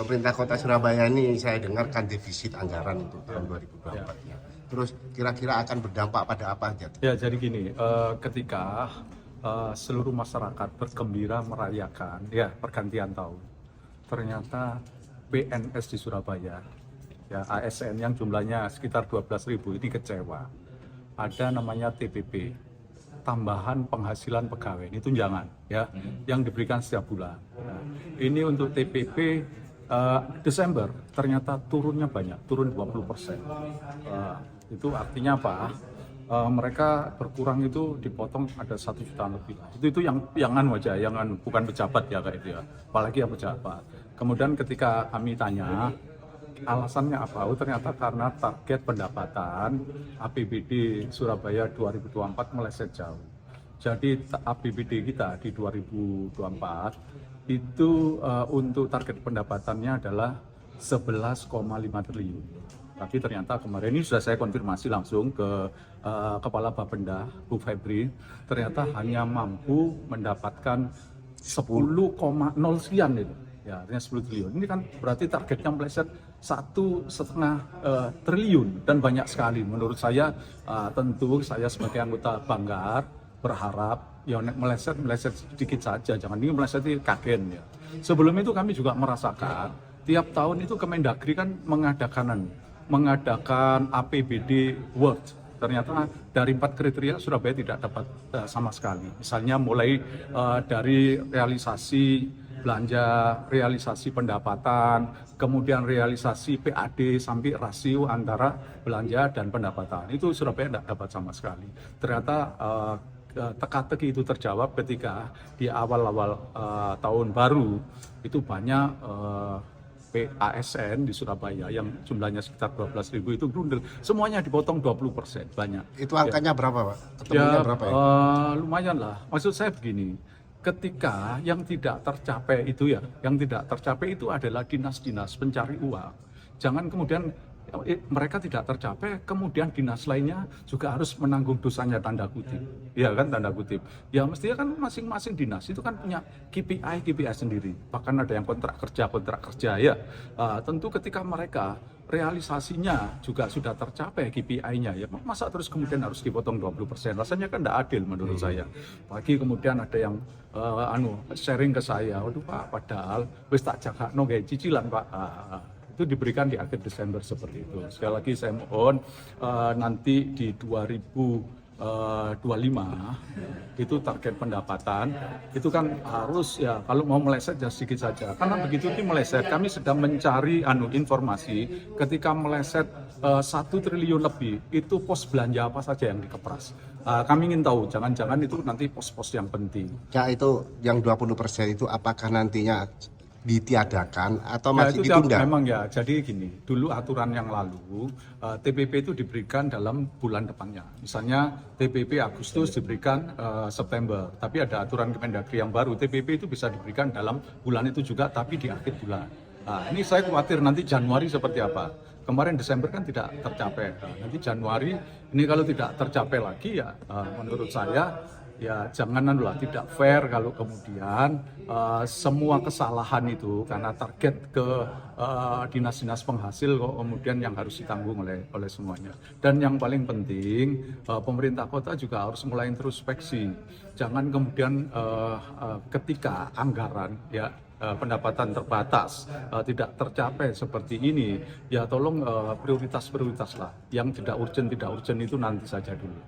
pemerintah Kota Surabaya ini saya dengarkan defisit anggaran untuk tahun 2024-nya. Terus kira-kira akan berdampak pada apa aja? Ya, jadi gini, ketika seluruh masyarakat bergembira merayakan ya pergantian tahun, ternyata PNS di Surabaya, ya ASN yang jumlahnya sekitar 12.000 ini kecewa. Ada namanya TPP, tambahan penghasilan pegawai, ini tunjangan ya, yang diberikan setiap bulan. Nah, ini untuk TPP Desember ternyata turunnya banyak, turun 20%. Itu artinya apa? Mereka berkurang itu dipotong ada 1 juta lebih. Itu yang aja, bukan pejabat ya kayak itu ya, apalagi yang pejabat. Kemudian ketika kami tanya alasannya apa? Oh, ternyata karena target pendapatan APBD Surabaya 2024 meleset jauh. Jadi APBD kita di 2024 itu untuk target pendapatannya adalah 11,5 triliun. Tapi ternyata kemarin ini sudah saya konfirmasi langsung ke Kepala Bapenda, Bu Febri, ternyata hanya mampu mendapatkan 10,0 sekian itu. Ya, artinya 10 triliun. Ini kan berarti targetnya meleset 1,5 triliun dan banyak sekali. Menurut saya tentu saya sebagai anggota Banggar berharap ya meleset sedikit saja, jangan ini meleset kaget ya. Sebelum itu kami juga merasakan tiap tahun itu Kemendagri kan mengadakan APBD World. Ternyata dari 4 kriteria Surabaya tidak dapat sama sekali. Misalnya mulai dari realisasi belanja, realisasi pendapatan, kemudian realisasi PAD sampai rasio antara belanja dan pendapatan. Itu Surabaya tidak dapat sama sekali. Ternyata teka-teki itu terjawab ketika di awal-awal tahun baru itu banyak ASN di Surabaya yang jumlahnya sekitar 12.000 itu grundel, semuanya dipotong 20%, banyak. Itu angkanya berapa, Pak? Ya, berapa ya? Lumayan lah. Maksud saya begini, ketika yang tidak tercapai itu adalah dinas-dinas pencari uang. Jangan kemudian mereka tidak tercapai, kemudian dinas lainnya juga harus menanggung dosanya, tanda kutip. Ya kan, tanda kutip. Ya mestinya kan masing-masing dinas itu kan punya KPI sendiri. Bahkan ada yang kontrak kerja ya. Tentu ketika mereka realisasinya juga sudah tercapai KPI-nya, ya masa terus kemudian harus dipotong 20%. Rasanya kan tidak adil menurut saya. Bagi kemudian ada yang sharing ke saya, waduh Pak, padahal wis tak jaga kayak cicilan Pak. Itu diberikan di akhir Desember seperti itu. Sekali lagi saya mohon nanti di 2025 itu target pendapatan itu kan harus ya kalau mau meleset ya sedikit saja. Karena begitu ini meleset, kami sedang mencari informasi ketika meleset 1 triliun lebih itu pos belanja apa saja yang dikepras. Kami ingin tahu, jangan-jangan itu nanti pos-pos yang penting. Ya itu yang 20% itu apakah nantinya ditiadakan atau Ya, masih itu ditunda? memang ya, jadi gini, dulu aturan yang lalu TPP itu diberikan dalam bulan depannya. Misalnya TPP Agustus diberikan September, tapi ada aturan Kemendagri yang baru, TPP itu bisa diberikan dalam bulan itu juga, tapi di akhir bulan. Nah, ini saya khawatir nanti Januari seperti apa. Kemarin Desember kan tidak tercapai. Nanti Januari ini kalau tidak tercapai lagi ya menurut saya ya janganlah, tidak fair kalau kemudian semua kesalahan itu karena target ke dinas-dinas penghasil kok kemudian yang harus ditanggung oleh semuanya. Dan yang paling penting pemerintah kota juga harus mulai introspeksi. Jangan kemudian ketika anggaran ya pendapatan terbatas tidak tercapai seperti ini, ya tolong prioritas lah. Yang tidak urgent itu nanti saja dulu.